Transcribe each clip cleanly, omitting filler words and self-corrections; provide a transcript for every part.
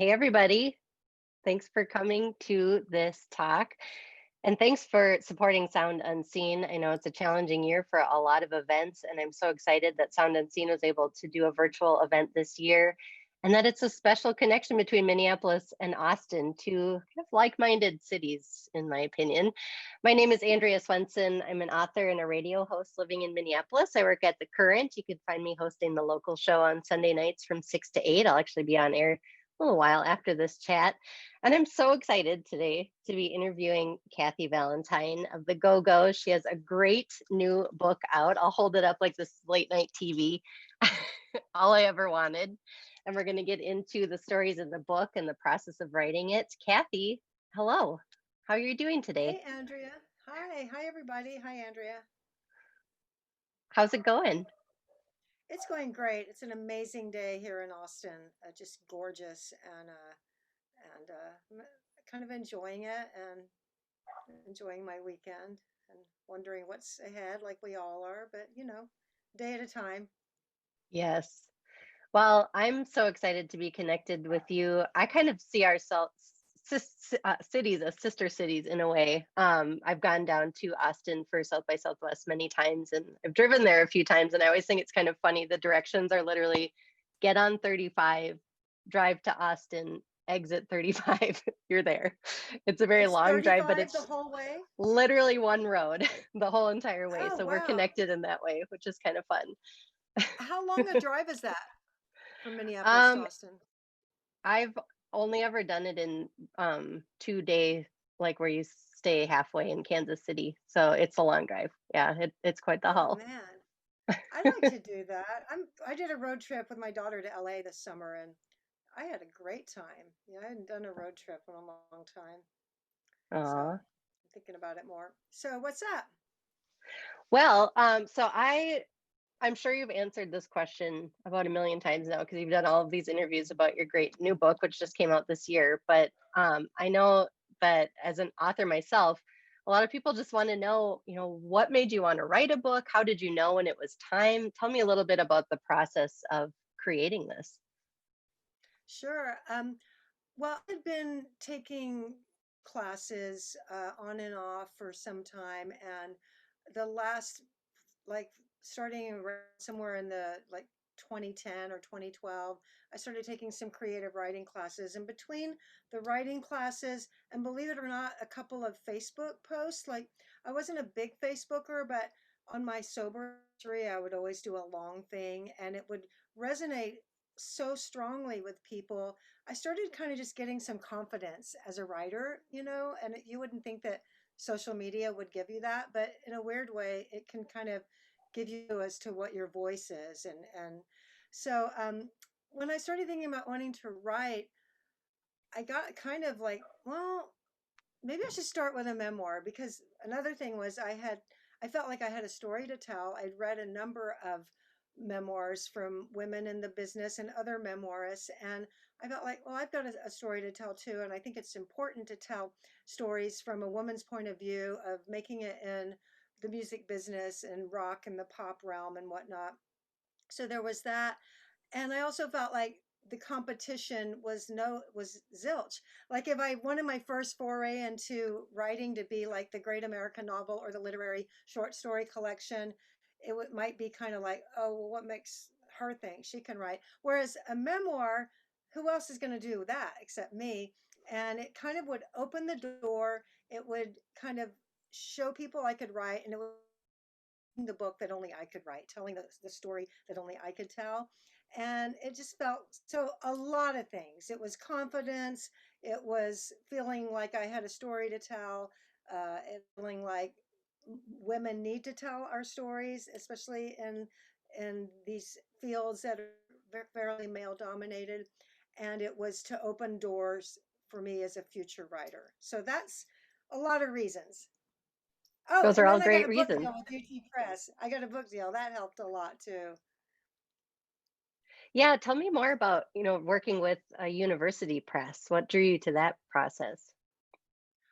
Hey, everybody. Thanks for coming to this talk. And thanks for supporting Sound Unseen. I know it's a challenging year for a lot of events, and I'm so excited that Sound Unseen was able to do a virtual event this year, and that it's a special connection between Minneapolis and Austin, two kind of like-minded cities, in my opinion. My name is Andrea Swensson. I'm an author and a radio host living in Minneapolis. I work at the Current. You can find me hosting the local show on Sunday nights from 6 to 8. I'll actually be on air a little while after this chat. And I'm so excited today to be interviewing Kathy Valentine of the Go-Go's. She has a great new book out. I'll hold it up like this late night TV, all I ever wanted. And we're going to get into the stories in the book and the process of writing it. Kathy, hello. How are you doing today? Hey, Andrea. Hi. Hi, everybody. Hi, Andrea. How's it going? It's going great. It's an amazing day here in Austin. Just gorgeous and kind of enjoying it and enjoying my weekend and wondering what's ahead, like we all are. But day at a time. Yes. Well, I'm so excited to be connected with you. I kind of see ourselves cities as sister cities in a way. I've gone down to Austin for South by Southwest many times, and I've driven there a few times. And I always think it's kind of funny. The directions are literally get on 35, drive to Austin, exit 35. You're there. It's a very It's long drive, but 35 the it's whole way. literally one road the whole entire way. Oh, So we're wow. connected in that way, which is kind of fun. How long a drive is that from Minneapolis to Um, Austin? I've only ever done it in 2 day, like where you stay halfway in Kansas City. So it's a long drive. Yeah, it's quite the Oh, haul. man. I'd like to do that. I did a road trip with my daughter to LA this summer and I had a great time. Yeah, I hadn't done a road trip in a long time. So Aw. I'm thinking about it more. So what's that? Well, I'm sure you've answered this question about a million times now because you've done all of these interviews about your great new book, which just came out this year. But I know that as an author myself, a lot of people just want to know, what made you want to write a book? How did you know when it was time? Tell me a little bit about the process of creating this. Sure. Well, I've been taking classes on and off for some time, and the last, like, starting somewhere in the 2010 or 2012, I started taking some creative writing classes. And between the writing classes and, believe it or not, a couple of Facebook posts, like, I wasn't a big Facebooker, but on my sober history, I would always do a long thing, and it would resonate so strongly with people. I started kind of just getting some confidence as a writer, and you wouldn't think that social media would give you that, but in a weird way, it can kind of give you as to what your voice is. And so when I started thinking about wanting to write, I got kind of like, well, maybe I should start with a memoir, because another thing was I felt like I had a story to tell. I'd read a number of memoirs from women in the business and other memoirists, and I felt like, well, I've got a story to tell too, and I think it's important to tell stories from a woman's point of view of making it in the music business and rock and the pop realm and whatnot. So there was that, and I also felt like the competition was zilch. Like, if I wanted my first foray into writing to be like the Great American Novel or the literary short story collection, might be kind of like, oh, well, what makes her think she can write? Whereas a memoir, who else is going to do that except me? And it kind of would open the door. It would kind of show people I could write, and it would the book that only I could write, telling the story that only I could tell. And it just felt so, a lot of things. It was confidence, it was feeling like I had a story to tell, it feeling like women need to tell our stories, especially in these fields that are fairly male dominated. And it was to open doors for me as a future writer. So that's a lot of reasons. Oh, Those are and all then I got great a book reasons. deal with UT Press. I got a book deal. That helped a lot too. Yeah, tell me more about, working with a university press. What drew you to that process?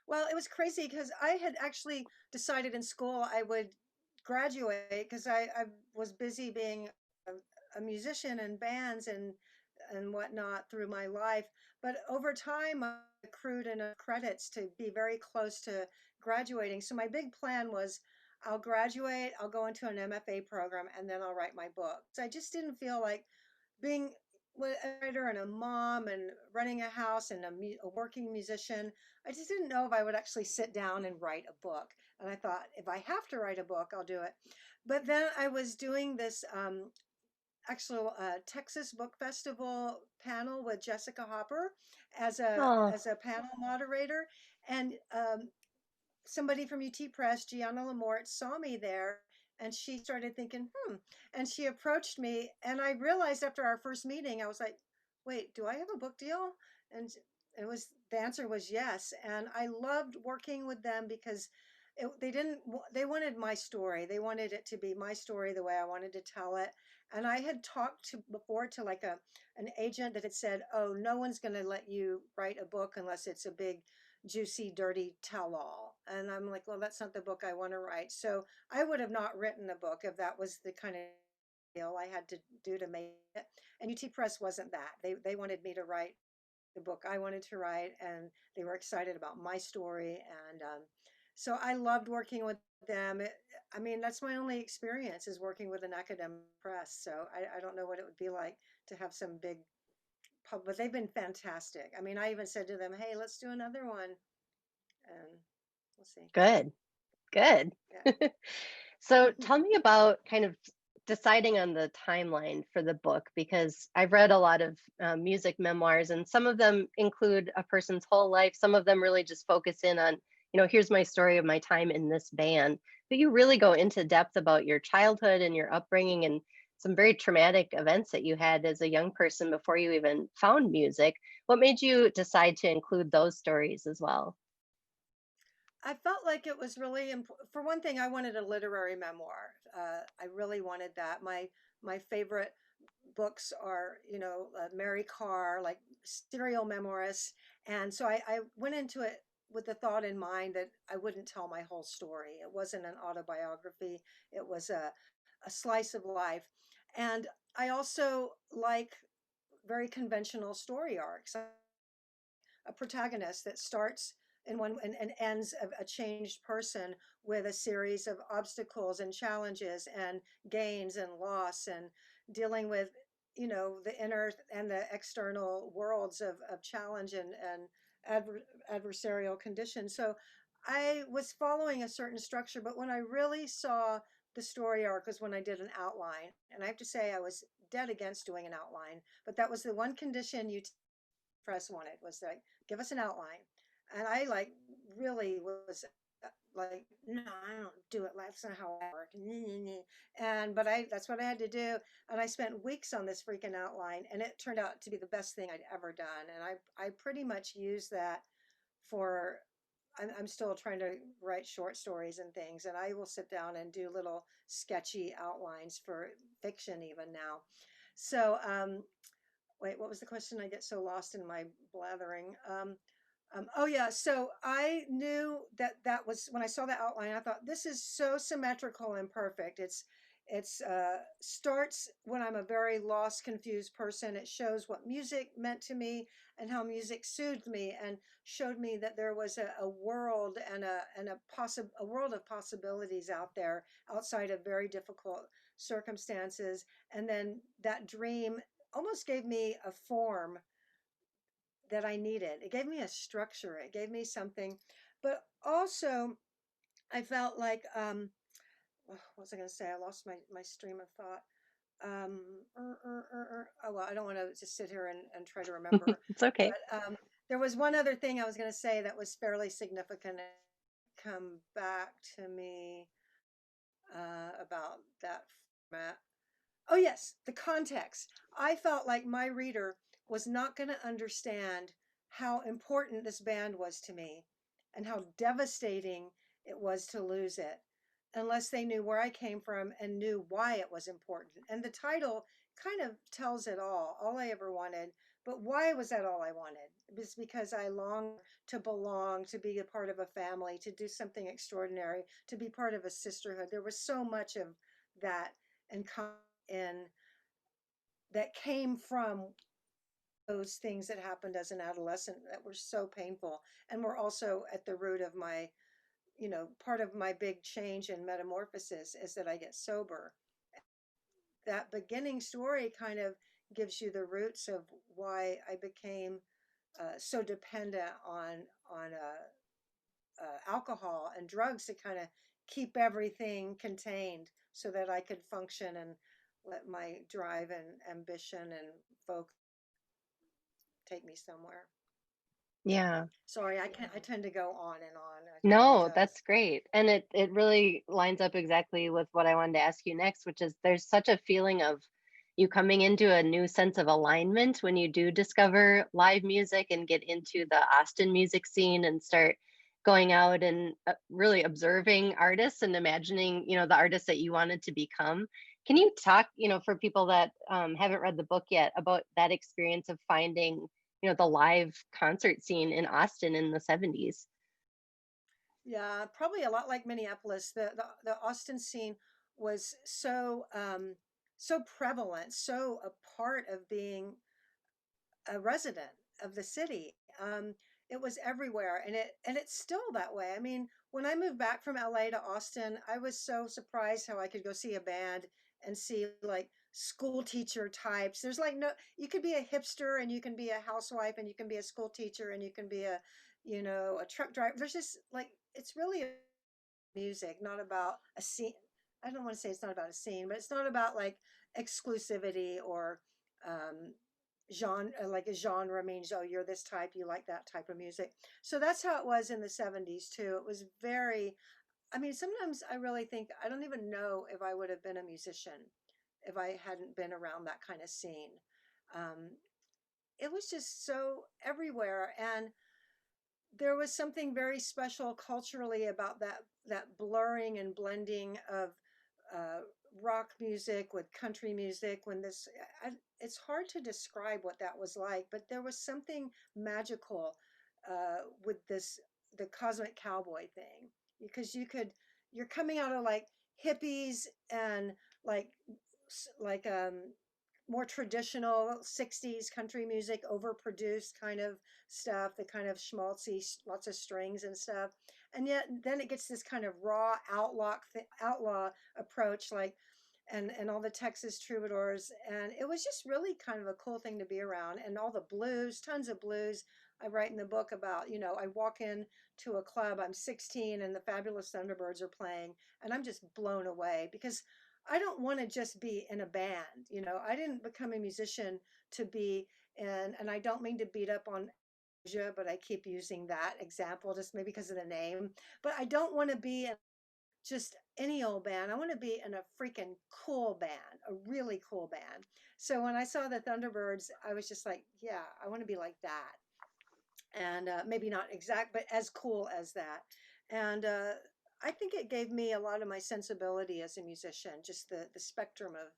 Well, it was crazy because I had actually decided in school I would graduate because I was busy being a musician in bands, and and whatnot through my life. But over time, I accrued enough credits to be very close to graduating. So my big plan was I'll graduate, I'll go into an MFA program, and then I'll write my book. So I just didn't feel like being a writer and a mom and running a house and a working musician. I just didn't know if I would actually sit down and write a book. And I thought, if I have to write a book, I'll do it. But then I was doing this actual Texas Book Festival panel with Jessica Hopper Oh, as a panel moderator, and somebody from UT Press, Gianna Lamort, saw me there, and she started thinking, and she approached me, and I realized after our first meeting, I was like, wait, do I have a book deal? And the answer was yes, and I loved working with them because they wanted my story. They wanted it to be my story the way I wanted to tell it. And I had talked before to like an agent that had said, oh, no one's going to let you write a book unless it's a big juicy, dirty tell all. And I'm like, well, that's not the book I want to write. So I would have not written a book if that was the kind of deal I had to do to make it. And UT Press wasn't that. They wanted me to write the book I wanted to write, and they were excited about my story. And so I loved working with them. I mean, that's my only experience is working with an academic press. So I don't know what it would be like to have some big but they've been fantastic. I mean, I even said to them, "Hey, let's do another one," and we'll see. good, good. So Yeah. tell me about kind of deciding on the timeline for the book, because I've read a lot of music memoirs, and some of them include a person's whole life. Some of them really just focus in on, here's my story of my time in this band. But you really go into depth about your childhood and your upbringing and some very traumatic events that you had as a young person before you even found music. What made you decide to include those stories as well? I felt like it was really important. For one thing, I wanted a literary memoir. I really wanted that. My favorite books are, Mary Carr, like serial memoirists, and so I went into it with the thought in mind that I wouldn't tell my whole story. It wasn't an autobiography. It was a slice of life, and I also like very conventional story arcs. A protagonist that starts in one and ends a changed person with a series of obstacles and challenges and gains and loss and dealing with the inner and the external worlds of challenge and adversarial conditions. So I was following a certain structure, but when I really saw the story arc was when I did an outline, and I have to say I was dead against doing an outline, but that was the one condition you press wanted, was like, give us an outline. And I like really was like, no, I don't do it. That's not how I work. And but that's what I had to do. And I spent weeks on this freaking outline, and it turned out to be the best thing I'd ever done. And I pretty much use that for. I'm still trying to write short stories and things, and I will sit down and do little sketchy outlines for fiction even now. So wait, what was the question? I get so lost in my blathering. Oh yeah, so I knew that was when I saw the outline. I thought this is so symmetrical and perfect. It's starts when I'm a very lost, confused person. It shows what music meant to me and how music soothed me and showed me that there was a world and a world of possibilities out there outside of very difficult circumstances. And then that dream almost gave me a form that I needed. It gave me a structure. It gave me something, but also I felt like what was I going to say? I lost my stream of thought. Um, oh well, I don't want to just sit here and try to remember. It's okay. But there was one other thing I was going to say that was fairly significant. Come back to me about that format. Oh, yes, the context. I felt like my reader was not going to understand how important this band was to me and how devastating it was to lose it unless they knew where I came from and knew why it was important. And the title kind of tells it all I ever wanted. But why was that all I wanted? It was because I longed to belong, to be a part of a family, to do something extraordinary, to be part of a sisterhood. There was so much of that and in that came from those things that happened as an adolescent that were so painful and were also at the root of my, part of my big change and metamorphosis is that I get sober. That beginning story kind of gives you the roots of why I became so dependent on alcohol and drugs to kind of keep everything contained so that I could function and let my drive and ambition and focus take me somewhere. Yeah. Sorry, I tend to go on and on. I No, apologize. that's great. And it really lines up exactly with what I wanted to ask you next, which is there's such a feeling of you coming into a new sense of alignment when you do discover live music and get into the Austin music scene and start going out and really observing artists and imagining, the artists that you wanted to become. Can you talk, for people that haven't read the book yet about that experience of finding, the live concert scene in Austin in the 70s? Yeah, probably a lot like Minneapolis. The Austin scene was so prevalent, so a part of being a resident of the city. It was everywhere, and it's still that way. I mean, when I moved back from LA to Austin, I was so surprised how I could go see a band and see like school teacher types. There's like no, you could be a hipster and you can be a housewife and you can be a school teacher and you can be a truck driver. There's just like it's really music, not about a scene. I don't want to say it's not about a scene, but it's not about like exclusivity or um, genre, like a genre means, oh, you're this type, you like that type of music. So that's how it was in the 70s too. It was very, I mean, sometimes I really think, I don't even know if I would have been a musician if I hadn't been around that kind of scene. Um, it was just so everywhere. And there was something very special culturally about that blurring and blending of uh, rock music with country music. When it's hard to describe what that was like, but there was something magical with the cosmic cowboy thing because you're coming out of like hippies and like like more traditional 60s country music, overproduced kind of stuff, the kind of schmaltzy, lots of strings and stuff. And yet then it gets this kind of raw outlaw approach, like and all the Texas troubadours. And it was just really kind of a cool thing to be around. And all the blues, tons of blues. I write in the book about, I walk in to a club, I'm 16 and the Fabulous Thunderbirds are playing, and I'm just blown away because I don't want to just be in a band. I didn't become a musician to be in, and I don't mean to beat up on Asia, but I keep using that example just maybe because of the name. But I don't want to be in just any old band. I want to be in a freaking cool band, a really cool band. So when I saw the Thunderbirds, I was just like, yeah, I want to be like that. And maybe not exact, but as cool as that. And I think it gave me a lot of my sensibility as a musician, just the spectrum of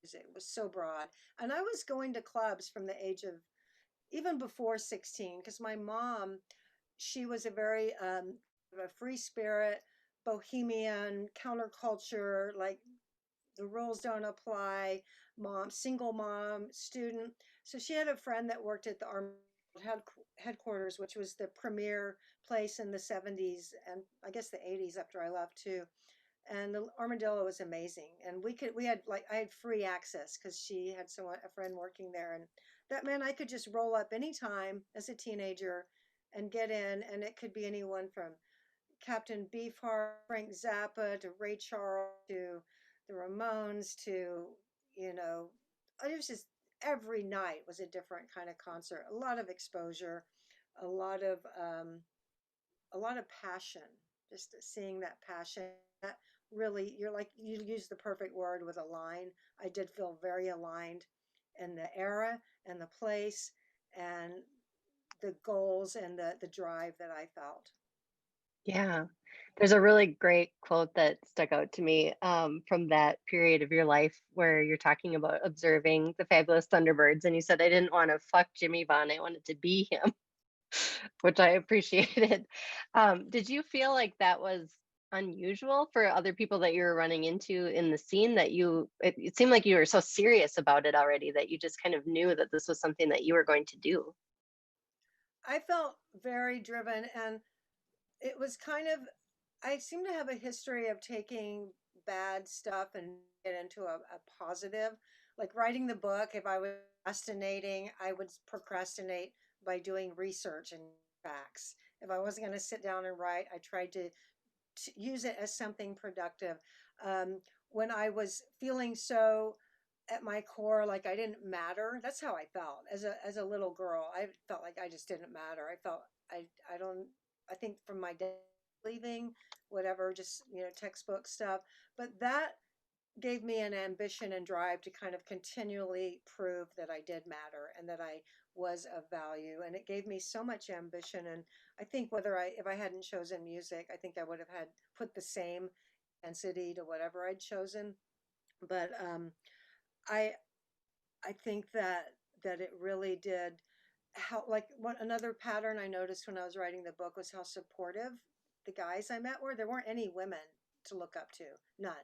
music was so broad. And I was going to clubs from the age of even before 16, because my mom, she was a very a free spirit, bohemian, counterculture, like the rules don't apply, mom, single mom, student. So she had a friend that worked at the Army headquarters, which was the premier place in the 70s and I guess the 80s after I left too. And the Armadillo was amazing. And we had like, I had free access because she had a friend working there. And that meant I could just roll up anytime as a teenager and get in. And it could be anyone from Captain Beefheart, Frank Zappa, to Ray Charles, to the Ramones, to, you know, it was just every night was a different kind of concert. A lot of exposure, a lot of um, a lot of passion. Just seeing that passion, that really, you're like you use the perfect word with align. I did feel very aligned in the era and the place and the goals and the drive that I felt. Yeah. There's a really great quote that stuck out to me from that period of your life where you're talking about observing the fabulous Thunderbirds. And you said, I didn't want to fuck Jimmy Vaughn. I wanted to be him, which I appreciated. Did you feel like that was unusual for other people that you were running into in the scene, that it seemed like you were so serious about it already that you just kind of knew that this was something that you were going to do? I felt very driven, and it was kind of, I seem to have a history of taking bad stuff and get into a positive. Like writing the book, if I was procrastinating, I would procrastinate by doing research and facts. If I wasn't going to sit down and write, I tried to use it as something productive. When I was feeling so at my core like I didn't matter, that's how I felt as a little girl. I felt like I just didn't matter. I felt I don't I think from my dad leaving, whatever, just textbook stuff. But that gave me an ambition and drive to kind of continually prove that I did matter and that I was of value. And it gave me so much ambition. And I think if I hadn't chosen music, I think I would have had put the same intensity to whatever I'd chosen. But I I think that it really did help. Like another pattern I noticed when I was writing the book was how supportive the guys I met were. There weren't any women to look up to, none.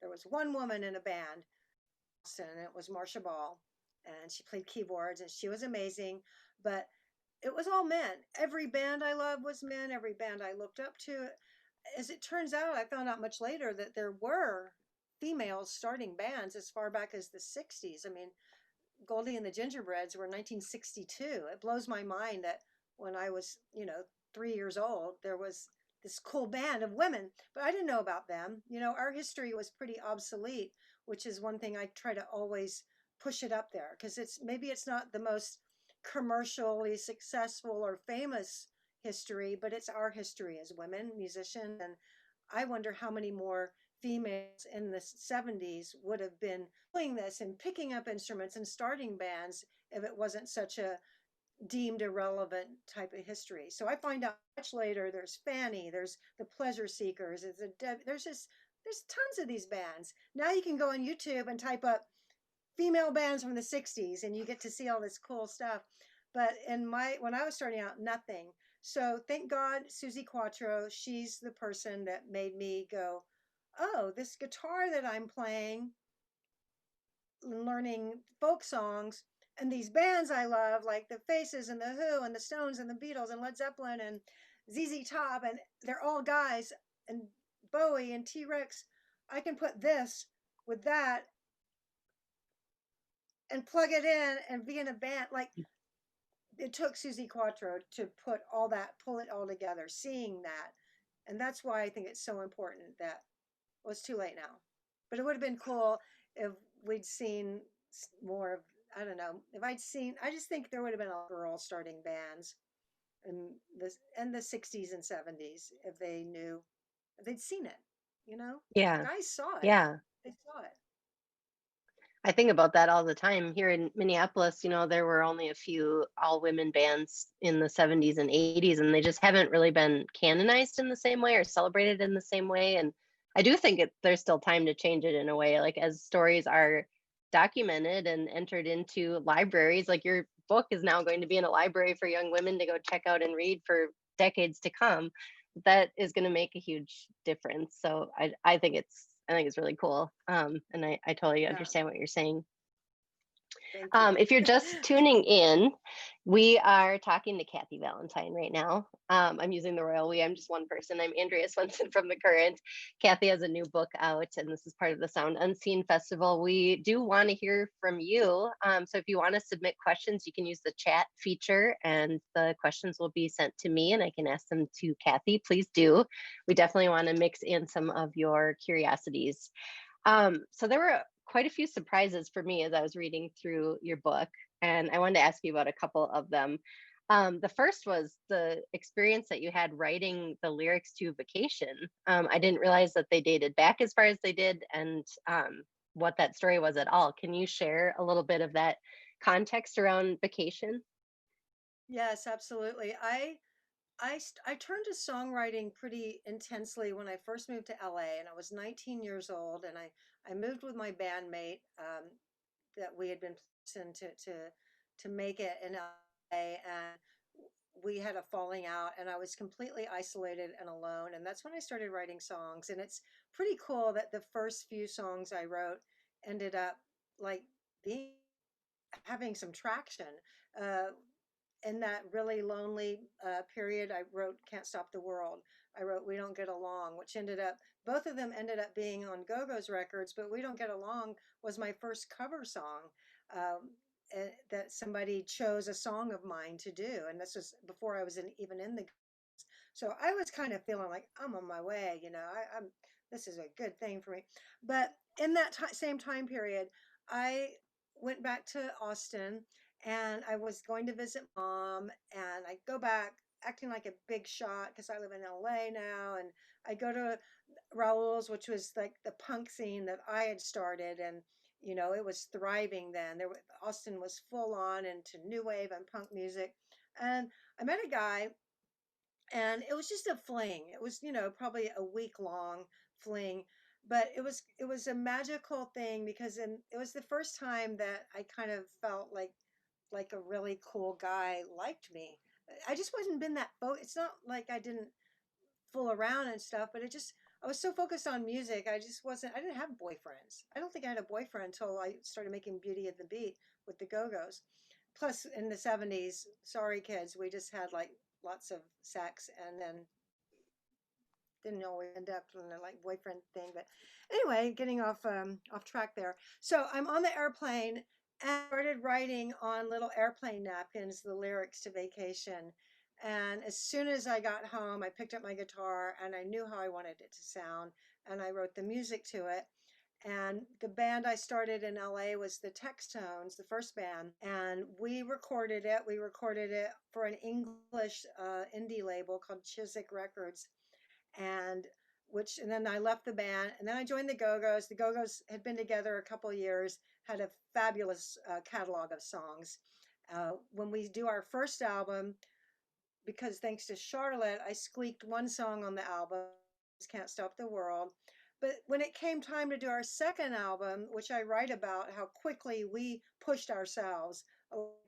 There was one woman in a band, and it was Marcia Ball, and she played keyboards, and she was amazing. But it was all men. Every band I loved was men. Every band I looked up to. As it turns out, I found out much later that there were females starting bands as far back as the 60s. I mean, Goldie and the Gingerbreads were 1962. It blows my mind that when I was, 3 years old, there was this cool band of women, but I didn't know about them. Our history was pretty obsolete, which is one thing I try to always push it up there because maybe it's not the most commercially successful or famous history, but it's our history as women musicians. And I wonder how many more females in the 70s would have been doing this and picking up instruments and starting bands if it wasn't such a deemed irrelevant type of history. So I find out much later there's Fanny, there's the Pleasure Seekers, there's tons of these bands. Now you can go on YouTube and type up female bands from the 60s and you get to see all this cool stuff. But when I was starting out, nothing. So thank God Susie Quattro, she's the person that made me go, oh, this guitar that I'm playing, learning folk songs, and these bands I love, like the Faces and the Who and the Stones and the Beatles and Led Zeppelin and ZZ Top, and they're all guys, and Bowie and T Rex. I can put this with that and plug it in and be in a band. Like it took Susie Quattro to put all that, pull it all together, seeing that. And that's why I think it's so important that, well, it's too late now. But it would have been cool if we'd seen more of, I don't know, if I'd seen, I just think there would have been a girl starting bands in the 60s and 70s if they knew, if they'd seen it, the Yeah. guys saw it. Yeah. They saw it. I think about that all the time. Here in Minneapolis, there were only a few all women bands in the 70s and 80s, and they just haven't really been canonized in the same way or celebrated in the same way. And I do think there's still time to change it in a way, like as stories are documented and entered into libraries. Like your book is now going to be in a library for young women to go check out and read for decades to come. That is going to make a huge difference. So I think it's really cool. And I totally Yeah. understand what you're saying. Thank you. If you're just tuning in, we are talking to Kathy Valentine right now. I'm using the royal we. I'm just one person. I'm Andrea Swensson from the Current. Kathy has a new book out, and this is part of the Sound Unseen Festival. We do want to hear from you. So if you want to submit questions, you can use the chat feature, and the questions will be sent to me, and I can ask them to Kathy. Please do. We definitely want to mix in some of your curiosities. So there were quite a few surprises for me as I was reading through your book, and I wanted to ask you about a couple of them. The first was the experience that you had writing the lyrics to Vacation. I didn't realize that they dated back as far as they did, and what that story was at all. Can you share a little bit of that context around Vacation? Yes, absolutely. I turned to songwriting pretty intensely when I first moved to LA, and I was 19 years old, and I moved with my bandmate that we had been to make it in LA, and we had a falling out and I was completely isolated and alone. And that's when I started writing songs. And it's pretty cool that the first few songs I wrote ended up like being having some traction. Uh, in that really lonely period, I wrote Can't Stop the World. I wrote We Don't Get Along, which ended up, both of them ended up being on Go-Go's records, but We Don't Get Along was my first cover song that somebody chose a song of mine to do. And this was before I was even in the. So I was kind of feeling like I'm on my way, I'm, this is a good thing for me. But in that same time period, I went back to Austin and I was going to visit mom, and I go back acting like a big shot because I live in LA now, and I go to Raoul's, which was like the punk scene that I had started, and it was thriving then. Austin was full on into new wave and punk music, and I met a guy, and it was just a fling. It was probably a week long fling, but it was a magical thing because it was the first time that I kind of felt like a really cool guy liked me. I just wasn't been that it's not like I didn't fool around and stuff, but I was so focused on music. I didn't have boyfriends. I don't think I had a boyfriend until I started making Beauty and the Beat with the Go-Go's. Plus in the 70s, sorry kids, we just had like lots of sex and then didn't always end up in a like boyfriend thing. But anyway, getting off track there. So I'm on the airplane and started writing on little airplane napkins the lyrics to Vacation. And as soon as I got home, I picked up my guitar and I knew how I wanted it to sound, and I wrote the music to it. And the band I started in LA was the Textones, the first band, and we recorded it. We recorded it for an English indie label called Chiswick Records, and and then I left the band, and then I joined the Go-Go's. The Go-Go's had been together a couple of years, had a fabulous catalog of songs. When we do our first album, because thanks to Charlotte, I squeaked one song on the album, Can't Stop the World. But when it came time to do our second album, which I write about how quickly we pushed ourselves,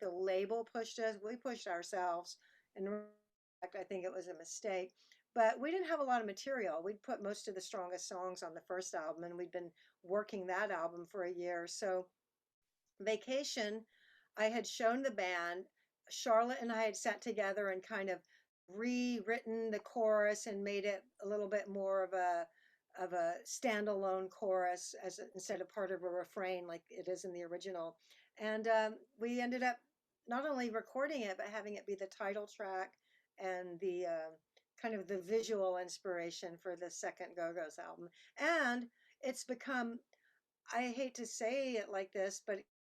the label pushed us, we pushed ourselves. And in fact, I think it was a mistake. But we didn't have a lot of material. We'd put most of the strongest songs on the first album, and we'd been working that album for a year. So Vacation, I had shown the band. Charlotte and I had sat together and kind of rewritten the chorus and made it a little bit more of a standalone chorus instead of part of a refrain like it is in the original. And we ended up not only recording it but having it be the title track and the kind of the visual inspiration for the second Go-Go's album. And it's become, I hate to say it like this, but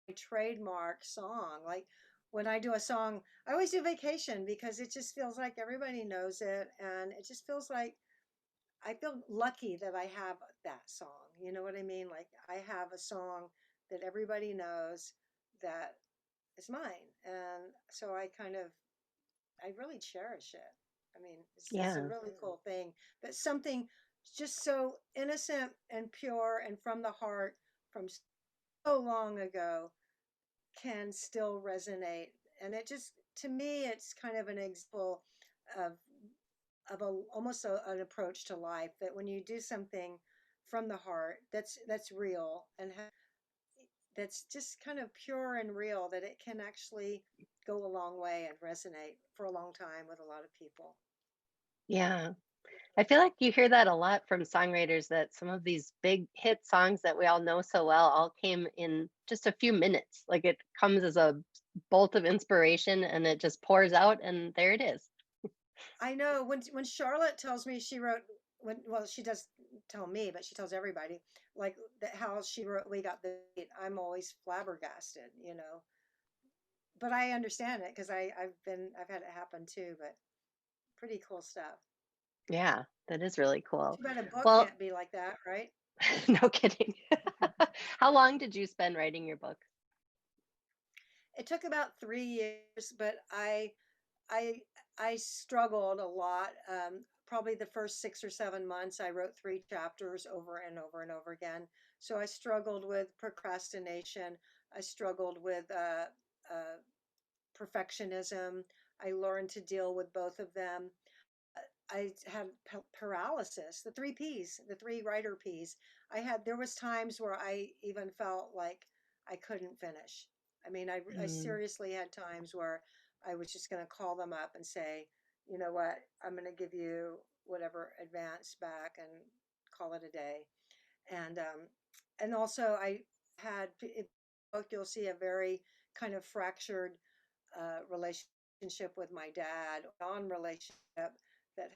a trademark song. Like when I do a song, I always do Vacation because it just feels like everybody knows it. And it just feels like I feel lucky that I have that song. You know what I mean? Like I have a song that everybody knows that is mine. And so I really cherish it. I mean, it's a Yeah. really cool thing that something just so innocent and pure and from the heart from so long ago can still resonate. And it just, to me, it's kind of an example of almost an approach to life, that when you do something from the heart that's real and that's just kind of pure and real, that it can actually go a long way and resonate for a long time with a lot of people. Yeah. I feel like you hear that a lot from songwriters, that some of these big hit songs that we all know so well all came in just a few minutes. Like it comes as a bolt of inspiration and it just pours out and there it is. I know when Charlotte tells me she wrote, well, she does tell me, but she tells everybody like that how she wrote We Got the Beat. I'm always flabbergasted. But I understand it because I've had it happen too. But pretty cool stuff. Yeah, that is really cool. Too bad a book Well, can't be like that, right? no kidding. How long did you spend writing your book? It took about 3 years, but I I struggled a lot. Probably the first 6 or 7 months, I wrote 3 chapters over and over and over again. So I struggled with procrastination. I struggled with perfectionism. I learned to deal with both of them. I had paralysis, the three P's, the three writer P's. There was times where I even felt like I couldn't finish. I mean, I Mm. seriously had times where I was just going to call them up and say, you know what, I'm going to give you whatever advance back and call it a day. And also I had, if book, you'll see a very kind of fractured relationship with my dad, non-relationship that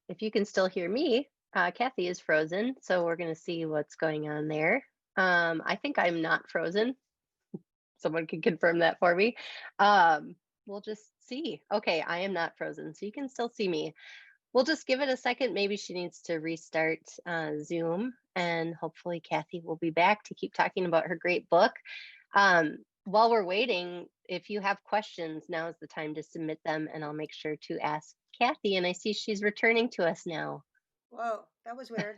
If you can still hear me, Kathy is frozen, so we're going to see what's going on there. I think I'm not frozen. Someone can confirm that for me. We'll just see. Okay, I am not frozen, so you can still see me. We'll just give it a second. Maybe she needs to restart Zoom, and hopefully Kathy will be back to keep talking about her great book. While we're waiting, if you have questions, now is the time to submit them, and I'll make sure to ask Kathy. And I see she's returning to us now. whoa, that was weird.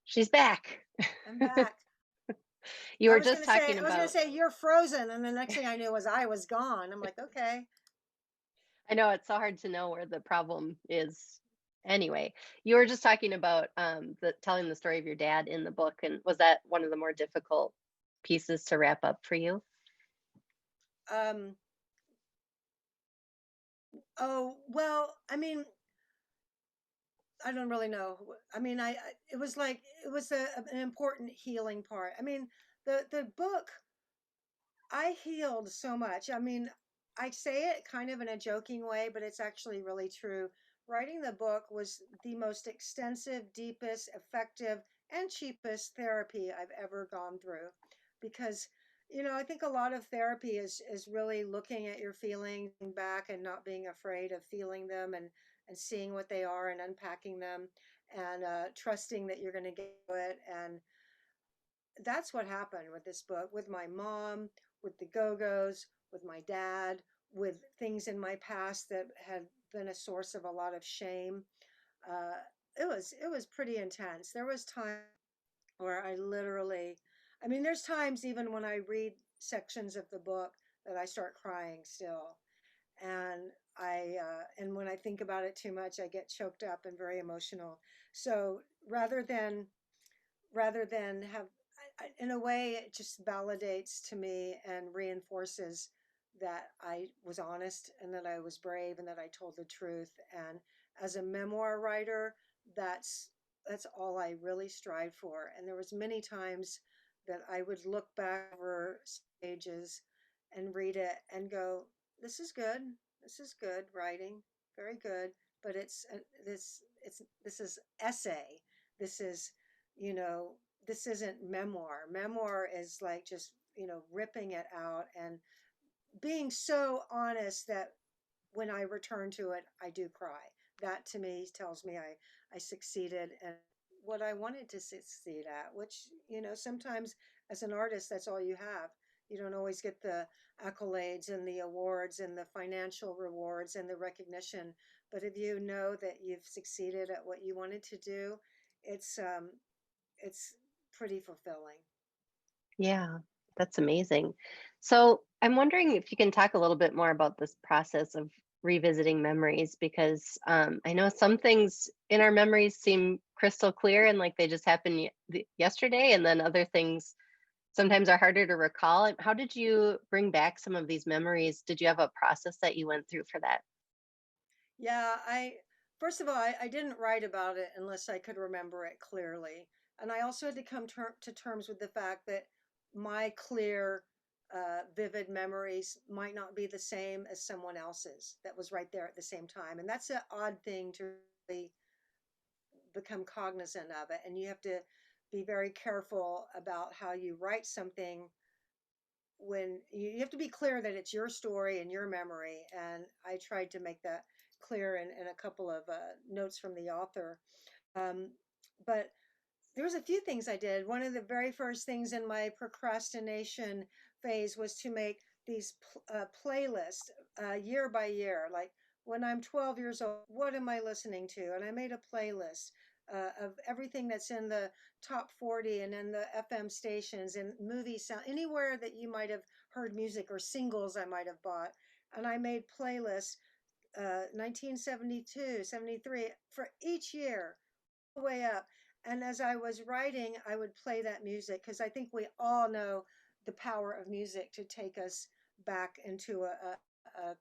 She's back. I'm back. You were just talking I was gonna about, say you're frozen, and the next thing I knew was I was gone. I'm like, okay. I know it's so hard to know where the problem is. Anyway, you were just talking about the telling the story of your dad in the book, and was that one of the more difficult pieces to wrap up for you? Um, oh well, I mean, I don't really know. I mean, it was like it was an important healing part. I mean, the book I healed so much. I mean, I say it kind of in a joking way, but it's actually really true. Writing the book was the most extensive, deepest, effective, and cheapest therapy I've ever gone through. Because, I think a lot of therapy is really looking at your feelings back and not being afraid of feeling them and seeing what they are and unpacking them and trusting that you're going to get it. And that's what happened with this book, with my mom, with the Go-Go's, with my dad, with things in my past that had been a source of a lot of shame. Uh, it was pretty intense. There was time where I literally, I mean, there's times even when I read sections of the book that I start crying still, and and when I think about it too much, I get choked up and very emotional. So rather than have in a way it just validates to me and reinforces that I was honest and that I was brave and that I told the truth. And as a memoir writer, that's that's all I really strive for. And there was many times that I would look back over pages and read it and go, this is good, this is good writing, very good, but this is essay, this is, you know, this isn't memoir. Memoir is like just, ripping it out and being so honest that when I return to it, I do cry. That to me tells me I succeeded and what I wanted to succeed at, which, sometimes as an artist, that's all you have. You don't always get the accolades and the awards and the financial rewards and the recognition. But if you know that you've succeeded at what you wanted to do, it's um, it's pretty fulfilling. Yeah, that's amazing. So I'm wondering if you can talk a little bit more about this process of revisiting memories, because I know some things in our memories seem crystal clear and like they just happened yesterday, and then other things sometimes are harder to recall. And how did you bring back some of these memories? Did you have a process that you went through for that? Yeah, first of all, I didn't write about it unless I could remember it clearly. And I also had to come to terms with the fact that my clear, vivid memories might not be the same as someone else's that was right there at the same time. And that's an odd thing to really become cognizant of it. And you have to be very careful about how you write something when you have to be clear that it's your story and your memory. And I tried to make that clear in a couple of notes from the author. Um, but there's a few things I did. One of the very first things in my procrastination phase was to make these playlists year by year. Like when I'm 12 years old, what am I listening to? And I made a playlist of everything that's in the top 40 and in the FM stations and movie sound, anywhere that you might have heard music or singles I might have bought. And I made playlists 1972, 73 for each year, all the way up. And as I was writing, I would play that music because I think we all know the power of music to take us back into a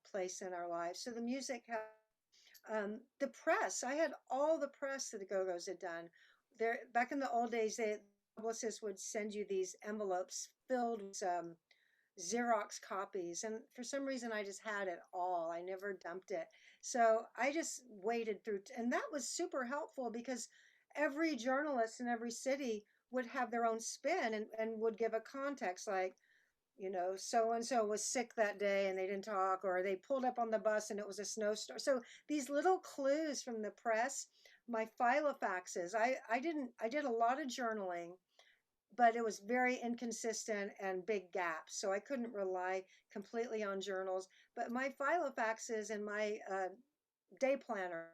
place in our lives. So the music the press. I had all the press that the Go-Go's had done. There, back in the old days, the publicists would send you these envelopes filled with Xerox copies, and for some reason, I just had it all. I never dumped it, so I just waited through, and that was super helpful because every journalist in every city would have their own spin and would give a context like, so and so was sick that day and they didn't talk, or they pulled up on the bus and it was a snowstorm. So these little clues from the press, my filofaxes, I did a lot of journaling, but it was very inconsistent and big gaps. So I couldn't rely completely on journals. But my filofaxes and my day planner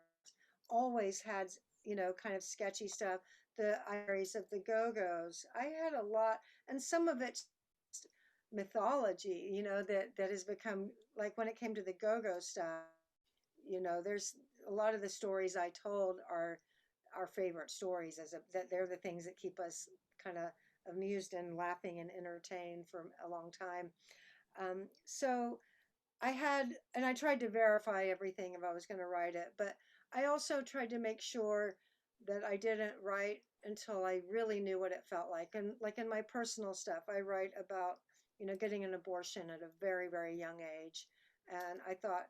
always had, kind of sketchy stuff. The diaries of the Go-Go's. I had a lot, and some of it mythology, that has become like when it came to the Go-Go stuff, there's a lot of the stories I told are our favorite stories that they're the things that keep us kind of amused and laughing and entertained for a long time. So and I tried to verify everything if I was going to write it, but I also tried to make sure that I didn't write until I really knew what it felt like. And like in my personal stuff, I write about, getting an abortion at a very, very young age. And I thought,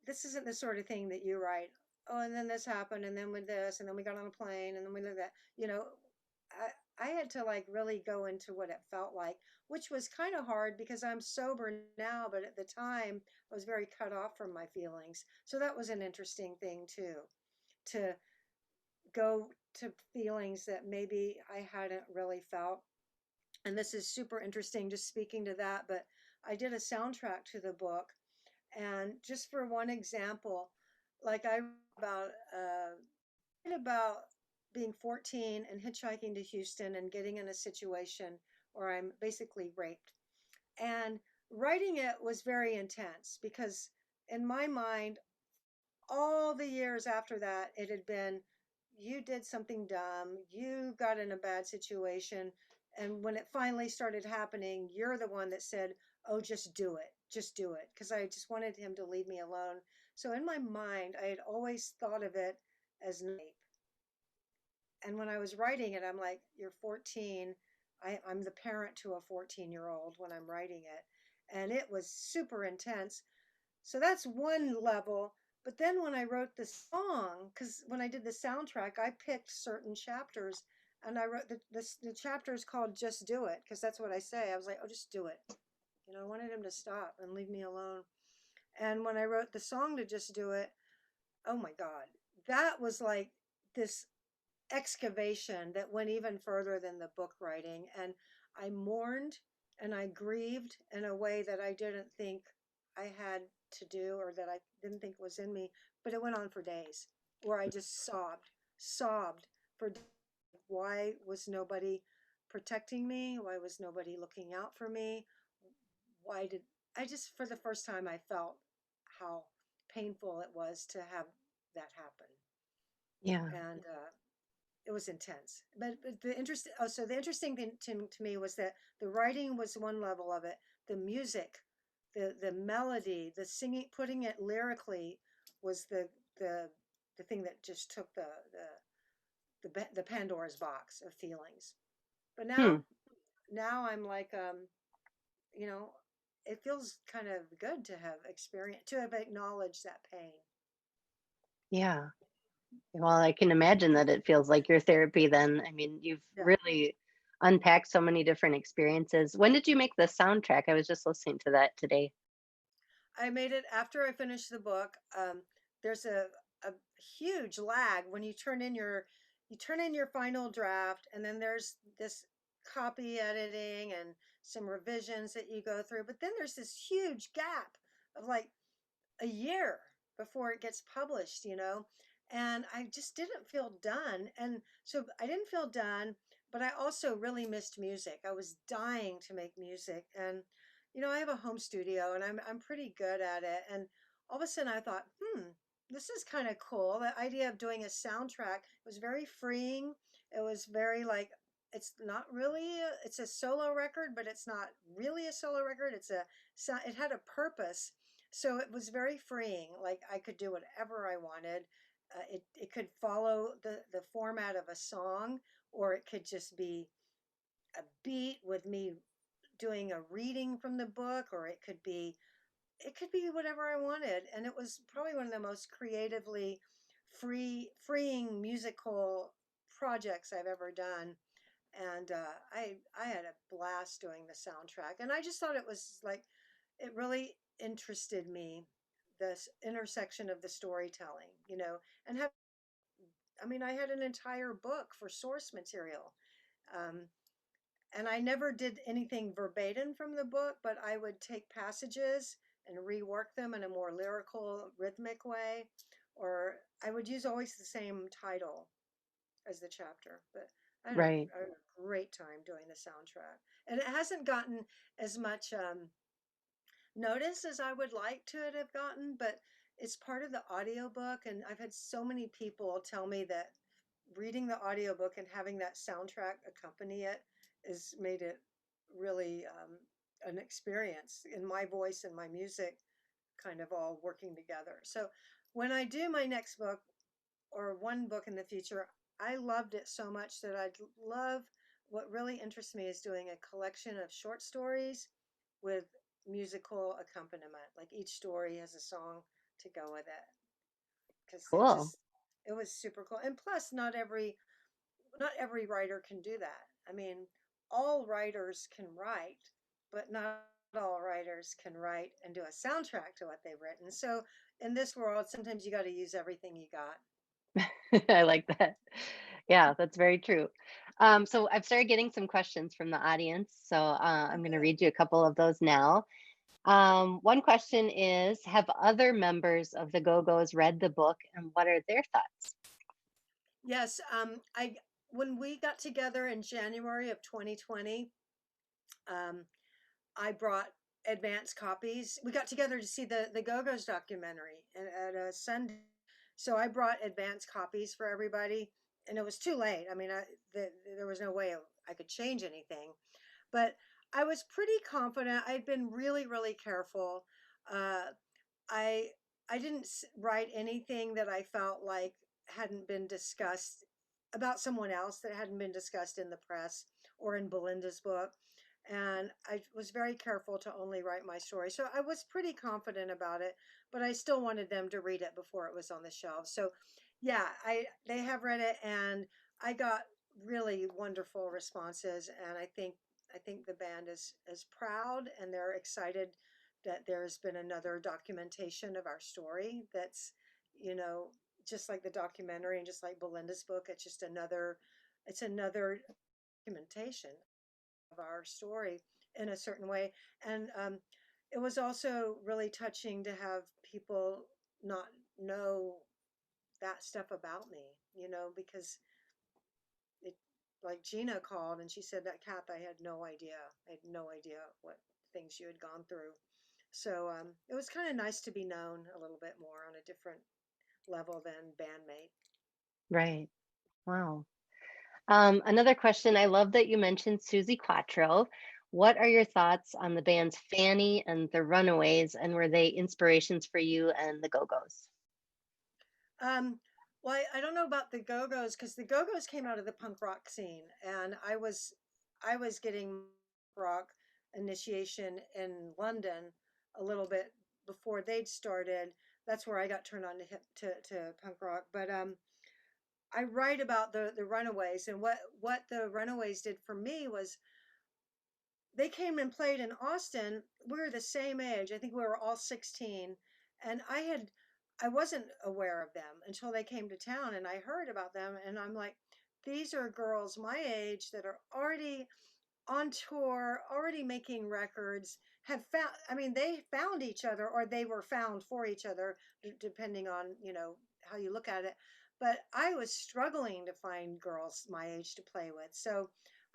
this isn't the sort of thing that you write. Oh, and then this happened, and then with this, and then we got on a plane, and then we did that. I had to like really go into what it felt like, which was kind of hard because I'm sober now, but at the time I was very cut off from my feelings. So that was an interesting thing too, to go to feelings that maybe I hadn't really felt. And this is super interesting just speaking to that, but I did a soundtrack to the book. And just for one example, like I write about being 14 and hitchhiking to Houston and getting in a situation where I'm basically raped. And writing it was very intense because in my mind, all the years after that, it had been, you did something dumb, you got in a bad situation. And when it finally started happening, you're the one that said, oh, just do it, just do it. Because I just wanted him to leave me alone. So in my mind, I had always thought of it as rape. And when I was writing it, I'm like, you're 14. I'm the parent to a 14-year-old when I'm writing it. And it was super intense. So that's one level. But then when I wrote the song, because when I did the soundtrack, I picked certain chapters and I wrote the chapter is called Just Do It, because that's what I say. I was like, oh, just do it. I wanted him to stop and leave me alone. And when I wrote the song to Just Do It, oh my God, that was like this excavation that went even further than the book writing. And I mourned and I grieved in a way that I didn't think I had to do, or that I didn't think was in me. But it went on for days where I just sobbed for days. Why was nobody protecting me? Why was nobody looking out for me? Why did I just, for the first time, I felt how painful it was to have that happen. Yeah. And it was intense. But the interesting thing to me was that the writing was one level of it. The music, the melody, the singing, putting it lyrically was the the thing that just took the Pandora's box of feelings. But Hmm. now I'm like, you know, it feels kind of good to have experienced, to have acknowledged that pain. Yeah. Well, I can imagine that it feels like your therapy then. I mean, you've Yeah. really unpacked so many different experiences. When did you make the soundtrack? I was just listening to that today. I made it after I finished the book. There's a huge lag when you turn in your final draft, and then there's this copy editing and some revisions that you go through. But then there's this huge gap of like a year before it gets published, and I just didn't feel done. And so I didn't feel done, but I also really missed music. I was dying to make music. And, I have a home studio and I'm pretty good at it. And all of a sudden I thought, this is kind of cool. The idea of doing a soundtrack was very freeing. It was very like, it's not really, it's a solo record, but it's not really a solo record. It had a purpose, so it was very freeing. Like I could do whatever I wanted. It could follow the format of a song, or it could just be a beat with me doing a reading from the book, or it could be whatever I wanted. And it was probably one of the most creatively freeing musical projects I've ever done. And I had a blast doing the soundtrack. And I just thought it was like it really interested me, this intersection of the storytelling, and have I mean, I had an entire book for source material. Um, and I never did anything verbatim from the book, but I would take passages and rework them in a more lyrical, rhythmic way, or I would use always the same title as the chapter. But Right. I had a great time doing the soundtrack. And it hasn't gotten as much notice as I would like to it have gotten, but it's part of the audiobook. And I've had so many people tell me that reading the audiobook and having that soundtrack accompany it has made it really an experience in my voice and my music kind of all working together. So when I do my next book or one book in the future, I loved it so much that I'd love, what really interests me is doing a collection of short stories with musical accompaniment. Like each story has a song to go with it, because Cool. it was super cool. And plus, not every writer can do that. I mean, all writers can write, but not all writers can write and do a soundtrack to what they've written. So in this world, sometimes you got to use everything you got. I like that. Yeah, that's very true. So I've started getting some questions from the audience. So Oh, I'm going to good. read you a couple of those now. One question is, have other members of the Go-Go's read the book and what are their thoughts? Yes, I when we got together in January of 2020, um, I brought advance copies. We got together to see the Go-Go's documentary at a Sunday, so I brought advance copies for everybody, and it was too late. I mean, there was no way I could change anything, but I was pretty confident. I'd been really, really careful. Uh, I I didn't write anything that I felt like hadn't been discussed about someone else, that hadn't been discussed in the press or in Belinda's book. And I was very careful to only write my story. So I was pretty confident about it, but I still wanted them to read it before it was on the shelf. So yeah, they have read it, and I got really wonderful responses. And I think the band is proud, and they're excited that there's been another documentation of our story that's, you know, just like the documentary and just like Belinda's book, it's another documentation of our story in a certain way. And it was also really touching to have people not know that stuff about me, because it, like Gina called and she said that, Kath, I had no idea. I had no idea what things you had gone through. So it was kind of nice to be known a little bit more on a different level than bandmate. Right. Wow. Another question. I love that you mentioned Susie Quattro. What are your thoughts on the bands Fanny and the Runaways, and were they inspirations for you and the Go-Go's? Um, well, I don't know about the Go-Go's, because the Go-Go's came out of the punk rock scene, and I was getting rock initiation in London a little bit before they'd started. That's where I got turned on to punk rock. But I write about the Runaways, and what the Runaways did for me was they came and played in Austin. We were the same age. I think we were all 16. And I wasn't aware of them until they came to town, and I heard about them, and I'm like, these are girls my age that are already on tour, already making records, have found, I mean, they found each other or they were found for each other, depending on, how you look at it. But I was struggling to find girls my age to play with. So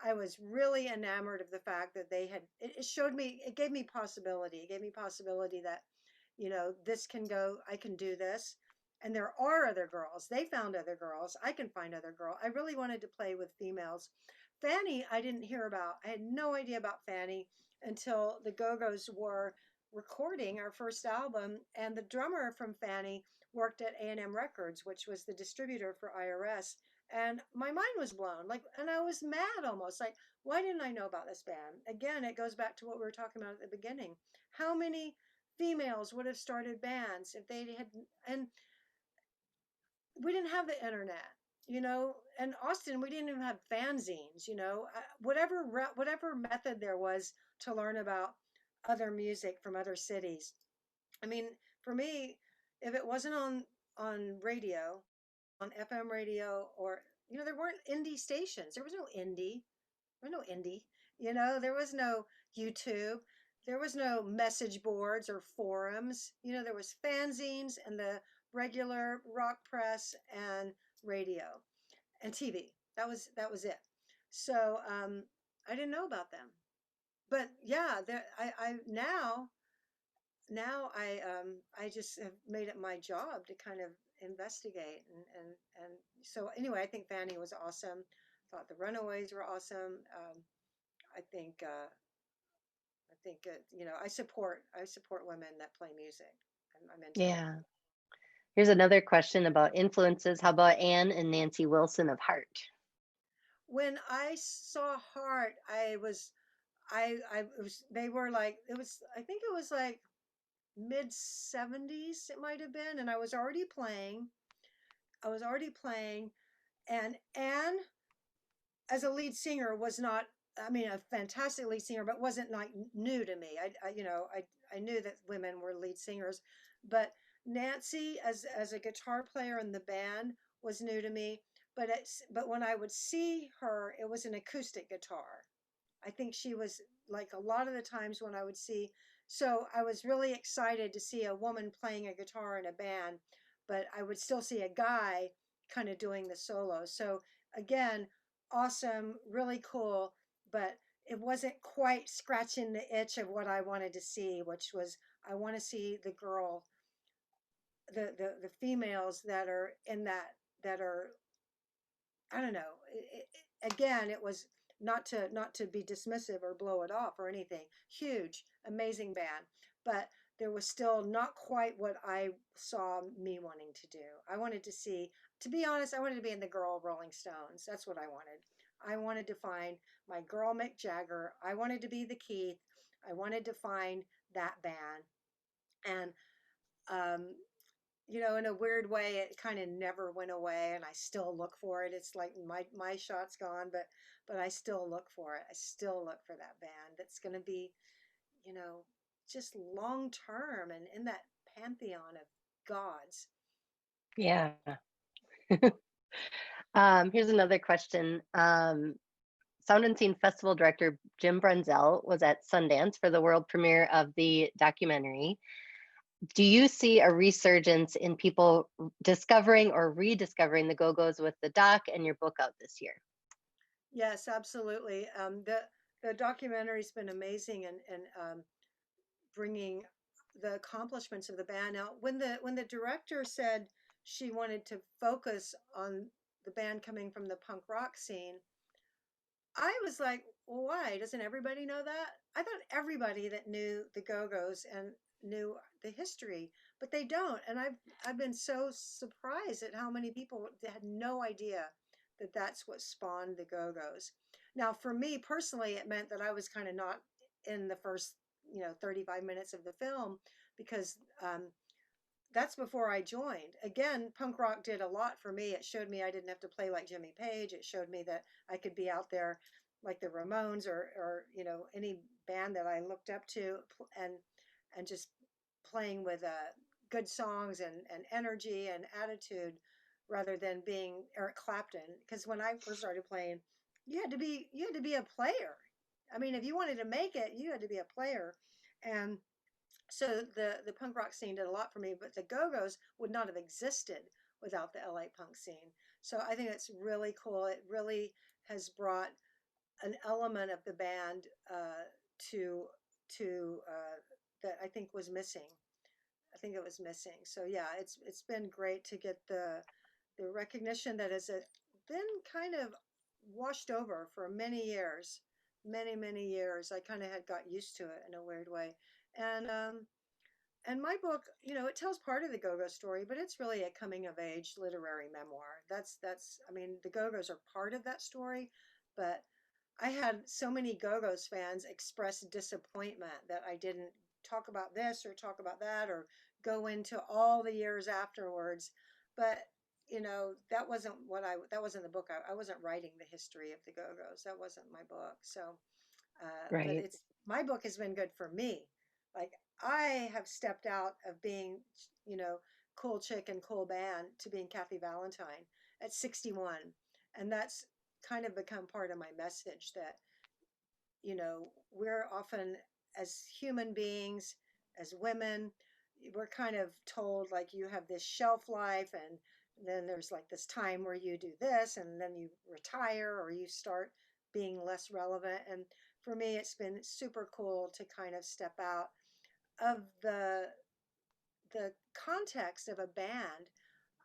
I was really enamored of the fact that they had, it showed me, it gave me possibility. It gave me possibility that, this can go, I can do this. And there are other girls. They found other girls. I can find other girls. I really wanted to play with females. Fanny, I didn't hear about. I had no idea about Fanny until the Go-Go's were recording our first album, and the drummer from Fanny worked at A&M Records, which was the distributor for IRS. And my mind was blown, like, and I was mad almost, like, why didn't I know about this band? Again, it goes back to what we were talking about at the beginning. How many females would have started bands if they had, and we didn't have the internet, and Austin, we didn't even have fanzines, whatever method there was to learn about other music from other cities. I mean, for me, if it wasn't on radio, on FM radio, or there weren't indie stations. There was no indie. There was no indie. There was no YouTube. There was no message boards or forums. There was fanzines and the regular rock press and radio and TV. That was it. So I didn't know about them. But yeah, I now I just have made it my job to kind of investigate and so anyway, I think Fanny was awesome. Thought the Runaways were awesome. I think I support women that play music. I'm into it. Yeah. Here's another question about influences. How about Anne and Nancy Wilson of Heart? When I saw Heart, I was they were like it was I think it was like mid 70s it might have been, and I was already playing. And Anne as a lead singer was not, I mean, a fantastic lead singer, but wasn't like new to me. I knew that women were lead singers, but Nancy as a guitar player in the band was new to me. But when I would see her, it was an acoustic guitar. I think she was like a lot of the times when I would see. So I was really excited to see a woman playing a guitar in a band, but I would still see a guy kind of doing the solo. So again, awesome, really cool, but it wasn't quite scratching the itch of what I wanted to see, which was I want to see the girl, the females that are in that are, I don't know. Again, it was not to be dismissive or blow it off or anything. Huge, amazing band, but there was still not quite what I saw me wanting to do. I wanted to see, to be honest, I wanted to be in the girl Rolling Stones. That's what I wanted. I wanted to find my girl Mick Jagger. I wanted to be the Keith. I wanted to find that band, and um, in a weird way, it kind of never went away, and I still look for it. It's like my shot's gone, but I still look for it. I still look for that band that's going to be, you know, just long term and in that pantheon of gods. Yeah. Here's another question. Sound and Scene Festival director Jim Brunzell was at Sundance for the world premiere of the documentary. Do you see a resurgence in people discovering or rediscovering the Go-Go's with the doc and your book out this year? Yes, absolutely. The documentary's been amazing and bringing the accomplishments of the band out. When the director said she wanted to focus on the band coming from the punk rock scene, I was like, well, why? Doesn't everybody know that? I thought everybody that knew the Go-Go's and knew the history, but they don't. And I've been so surprised at how many people had no idea that that's what spawned the Go-Go's. Now, for me personally, it meant that I was kind of not in the first, 35 minutes of the film because that's before I joined. Again, punk rock did a lot for me. It showed me I didn't have to play like Jimmy Page. It showed me that I could be out there like the Ramones or any band that I looked up to and just playing with good songs and energy and attitude rather than being Eric Clapton. Because when I first started playing, you had to be a player. I mean, if you wanted to make it, you had to be a player. And so the punk rock scene did a lot for me, but the Go-Go's would not have existed without the LA punk scene. So I think it's really cool. It really has brought an element of the band to that I think was missing. I think it was missing. So yeah, it's been great to get the recognition that has been kind of washed over for many years. I kind of had got used to it in a weird way, and my book, it tells part of the Go-Go story, but it's really a coming of age literary memoir. That's I mean, the Go-Go's are part of that story, but I had so many Go-Go's fans express disappointment that I didn't talk about this or talk about that or go into all the years afterwards. But that wasn't the book. I wasn't writing the history of the Go-Go's. That wasn't my book. So but Right. it's my book has been good for me. Like I have stepped out of being, you know, cool chick and cool band to being Kathy Valentine at 61. And that's kind of become part of my message that, we're often as human beings, as women, we're kind of told like you have this shelf life and then there's like this time where you do this and then you retire or you start being less relevant. And for me, it's been super cool to kind of step out of the context of a band.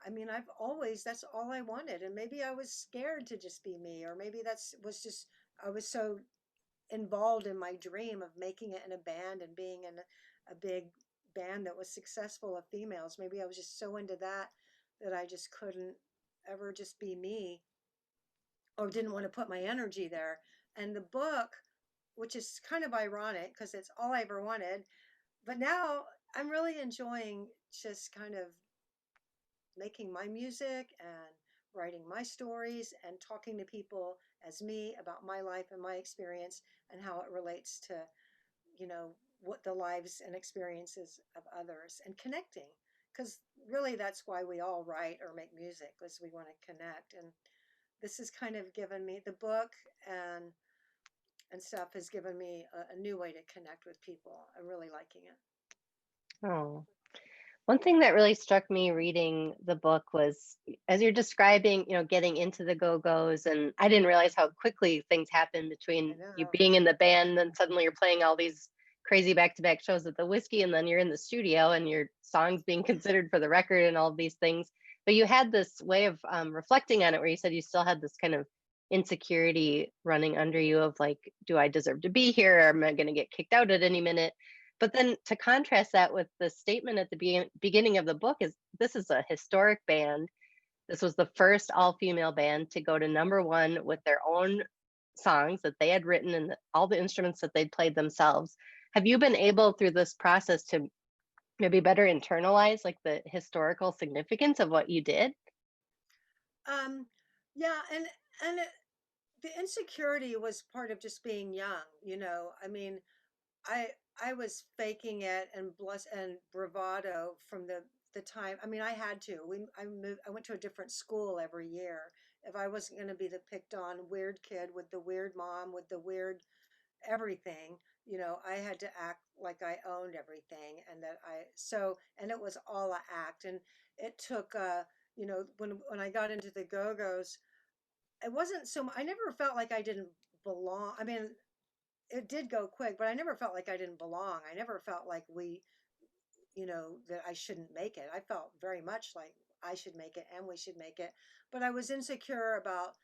I mean, I've always that's all I wanted, and maybe I was scared to just be me, or maybe that's was just I was so involved in my dream of making it in a band and being in a big band that was successful of females. Maybe I was just so into that that I just couldn't ever just be me or didn't want to put my energy there. And the book, which is kind of ironic because it's all I ever wanted, but now I'm really enjoying just kind of making my music and writing my stories and talking to people as me about my life and my experience and how it relates to, what the lives and experiences of others and connecting. Because really, that's why we all write or make music, because we want to connect. And this has kind of given me the book and stuff has given me a new way to connect with people. I'm really liking it. Oh. One thing that really struck me reading the book was as you're describing, getting into the Go-Go's, and I didn't realize how quickly things happen I between you know. being in the band, and suddenly you're playing all these crazy back-to-back shows at the Whiskey, and then you're in the studio and your songs being considered for the record and all of these things. But you had this way of reflecting on it where you said you still had this kind of insecurity running under you of like, do I deserve to be here? Or am I going to get kicked out at any minute? But then to contrast that with the statement at the beginning of the book is this is a historic band. This was the first all-female band to go to #1 with their own songs that they had written and all the instruments that they'd played themselves. Have you been able through this process to maybe better internalize like the historical significance of what you did? Um, yeah, and the insecurity was part of just being young, I mean, I I was faking it and bravado from the time. I mean, I had to. I went to a different school every year. If I wasn't going to be the picked on weird kid with the weird mom with the weird everything, I had to act like I owned everything and that and it was all a act. And it took when I got into the Go-Go's, it wasn't so I never felt like I didn't belong. I mean, it did go quick, but I never felt like I didn't belong. I never felt like that I shouldn't make it. I felt very much like I should make it and we should make it. But I was insecure about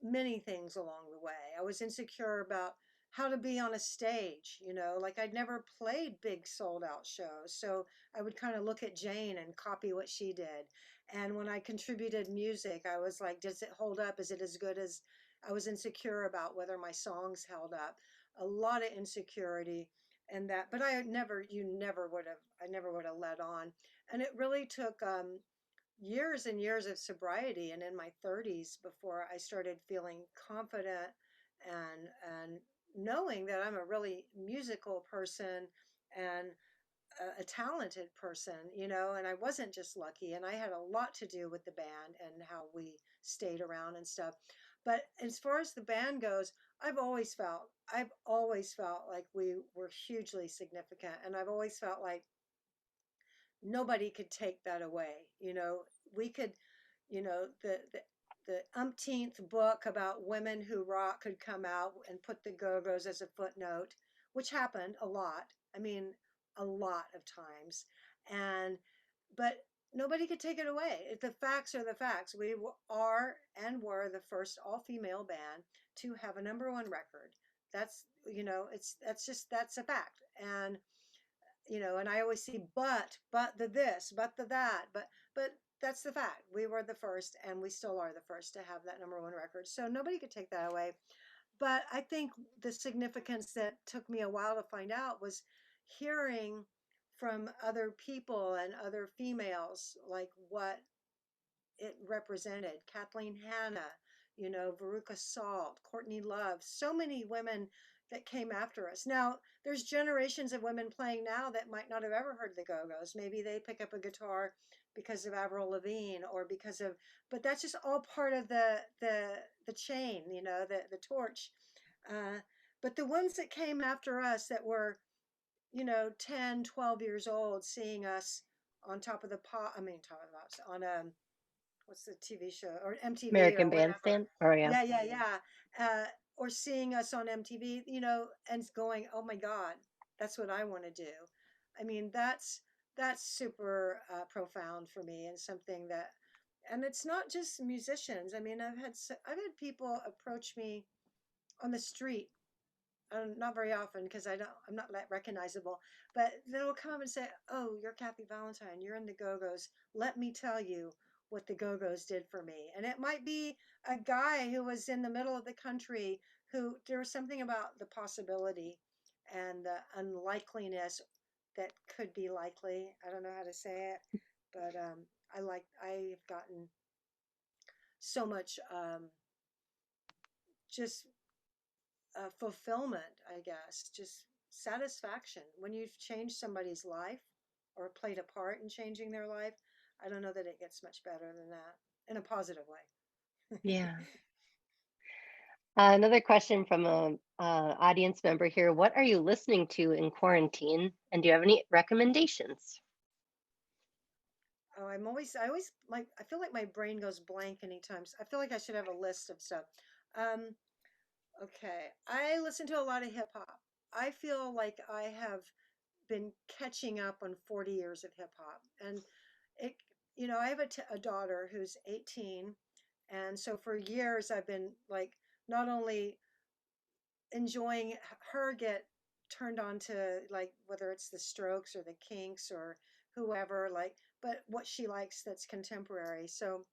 many things along the way. I was insecure about how to be on a stage, like I'd never played big sold out shows. So I would kind of look at Jane and copy what she did. And when I contributed music, I was like, does it hold up? Is it as good as I was insecure about whether my songs held up? A lot of insecurity and that, but I never would have led on. And it really took years and years of sobriety and in my 30s before I started feeling confident and knowing that I'm a really musical person and a talented person, and I wasn't just lucky, and I had a lot to do with the band and how we stayed around and stuff. But as far as the band goes, I've always felt like we were hugely significant, and I've always felt like nobody could take that away. We could, the umpteenth book about women who rock could come out and put the Go-Go's as a footnote, which happened a lot. I mean, a lot of times. And, but nobody could take it away. The facts are the facts. We are and were the first all-female band to have a number one record. That's, that's a fact. And I always see but the this, but the that, but that's the fact. We were the first, and we still are the first to have that number one record. So nobody could take that away. But I think the significance that took me a while to find out was hearing from other people and other females, like what it represented. Kathleen Hanna, Veruca Salt, Courtney Love, so many women that came after us. Now, there's generations of women playing now that might not have ever heard the Go-Go's. Maybe they pick up a guitar because of Avril Lavigne or because of, but that's just all part of the chain, the torch. Uh, but the ones that came after us that were, 10, 12 years old, seeing us on top of the pop, I mean, top of the pops, on what's the TV show or MTV or American whatever. Bandstand. Oh yeah. Yeah, yeah, yeah. Or seeing us on MTV, and going, "Oh my God, that's what I want to do." I mean, that's super profound for me, and something that, and it's not just musicians. I mean, I've had people approach me on the street, not very often because I'm not that recognizable, but they'll come up and say, "Oh, you're Kathy Valentine. You're in the Go-Go's. Let me tell you what the Go-Go's did for me." And it might be a guy who was in the middle of the country who there was something about the possibility and the unlikeliness that could be likely. I don't know how to say it, but I've gotten so much just fulfillment, I guess, just satisfaction when you've changed somebody's life or played a part in changing their life. I don't know that it gets much better than that in a positive way. Yeah. Another question from a audience member here. What are you listening to in quarantine? And do you have any recommendations? Oh, I feel like my brain goes blank anytime. I feel like I should have a list of stuff. Um, okay. I listen to a lot of hip hop. I feel like I have been catching up on 40 years of hip hop. And it, I have a daughter who's 18. And so for years, I've been like not only enjoying her get turned on to, like, whether it's the Strokes or the Kinks or whoever, like, but what she likes that's contemporary. So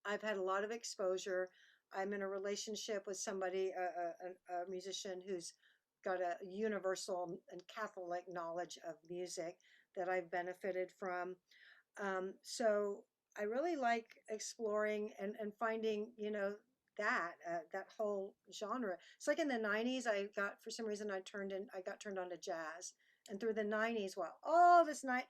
I've had a lot of exposure. I'm in a relationship with somebody, a musician who's got a universal and Catholic knowledge of music that I've benefited from. So I really like exploring and finding, that whole genre. It's like in the 90s, for some reason, I got turned on to jazz. And through the 90s, well, all this night,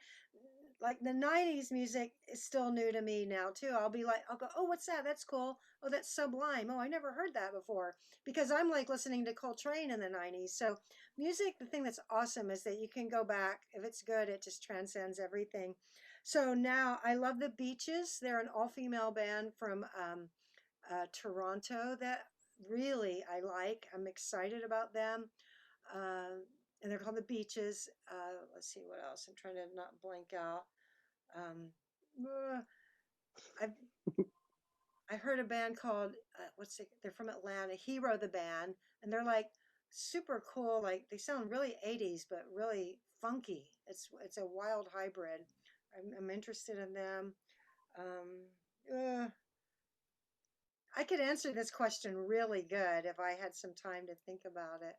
like the 90s music is still new to me now too. I'll go, "Oh, what's that? That's cool. Oh, that's Sublime. Oh, I never heard that before." Because I'm like listening to Coltrane in the 90s. So music, the thing that's awesome is that you can go back. If it's good, it just transcends everything. So now I love the Beaches. They're an all-female band from Toronto that really I like. I'm excited about them. And they're called the Beaches. Let's see what else. I'm trying to not blank out. Um, I've I heard a band called what's it? They're from Atlanta. Hero the band, and they're like super cool. Like they sound really 80s, but really funky. It's a wild hybrid. I'm interested in them. Uh, I could answer this question really good if I had some time to think about it.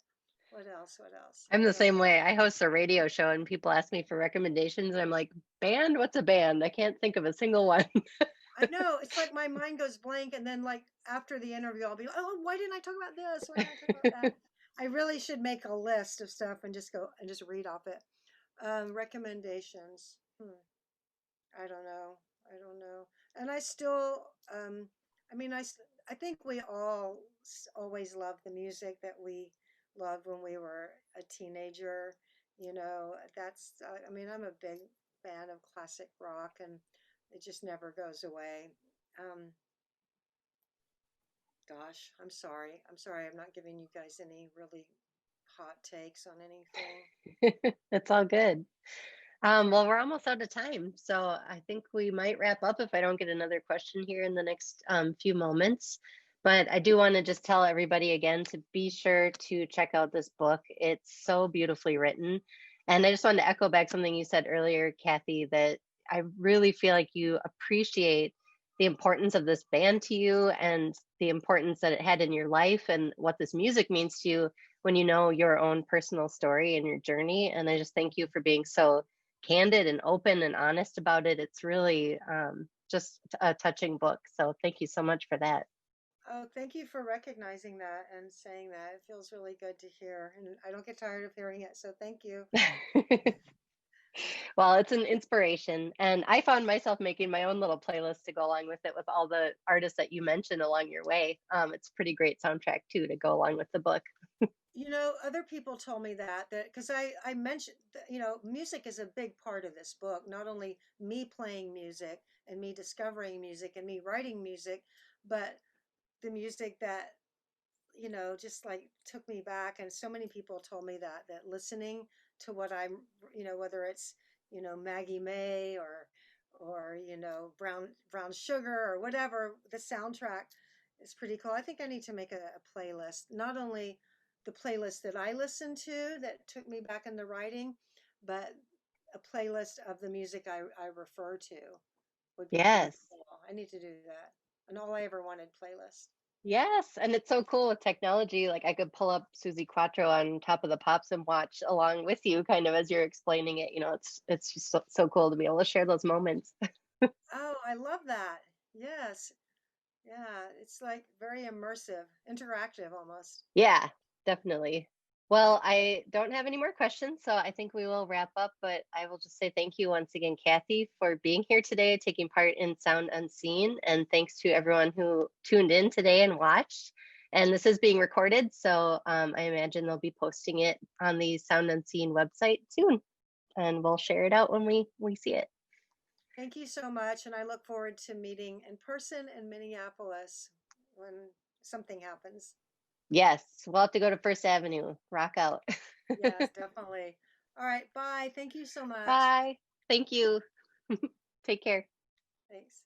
What else? What else? I'm I the don't same know. way. I host a radio show and people ask me for recommendations. I'm like, band? What's a band? I can't think of a single one. I know it's like my mind goes blank, and then like after the interview, I'll be like, "Oh, why didn't I talk about this? Why didn't I talk about that?" I really should make a list of stuff and just go and just read off it. Recommendations. I don't know. I don't know. And I I mean, I think we all always loved the music that we loved when we were a teenager. You know, I mean, I'm a big fan of classic rock, and it just never goes away. Um, Gosh, I'm sorry. I'm sorry. I'm not giving you guys any really hot takes on anything. It's all good. Well, we're almost out of time, so I think we might wrap up if I don't get another question here in the next few moments. But I do want to just tell everybody again to be sure to check out this book. It's so beautifully written. And I just wanted to echo back something you said earlier, Kathy, that I really feel like you appreciate the importance of this band to you and the importance that it had in your life and what this music means to you when you know your own personal story and your journey. And I just thank you for being so candid and open and honest about it. It's really just a touching book. So thank you so much for that. Oh, thank you for recognizing that and saying that. It feels really good to hear, and I don't get tired of hearing it. So thank you. Well, it's an inspiration. And I found myself making my own little playlist to go along with it with all the artists that you mentioned along your way. It's a pretty great soundtrack too to go along with the book. You know, other people told me that because I mentioned that, you know, music is a big part of this book. Not only me playing music and me discovering music and me writing music, but the music that, you know, just like took me back. And so many people told me that listening to what I'm, you know, whether it's, you know, Maggie May or you know, Brown Sugar or whatever, the soundtrack is pretty cool. I think I need to make a playlist, not only the playlist that I listened to that took me back in the writing, but a playlist of the music I refer to would be pretty Yes. cool. I need to do that. An all I ever wanted playlist. Yes, and it's so cool with technology. Like I could pull up Susie Quattro on Top of the Pops and watch along with you, kind of as you're explaining it. You know, it's just so cool to be able to share those moments. Oh, I love that. Yes. Yeah, it's like very immersive, interactive almost. Yeah, definitely. Well, I don't have any more questions, so I think we will wrap up. But I will just say thank you once again, Kathy, for being here today, taking part in Sound Unseen, and thanks to everyone who tuned in today and watched. And this is being recorded, so I imagine they'll be posting it on the Sound Unseen website soon, and we'll share it out when we see it. Thank you so much, and I look forward to meeting in person in Minneapolis when something happens. Yes, we'll have to go to First Avenue. Rock out. Yes, definitely. All right, bye. Thank you so much. Bye. Thank you. Take care. Thanks.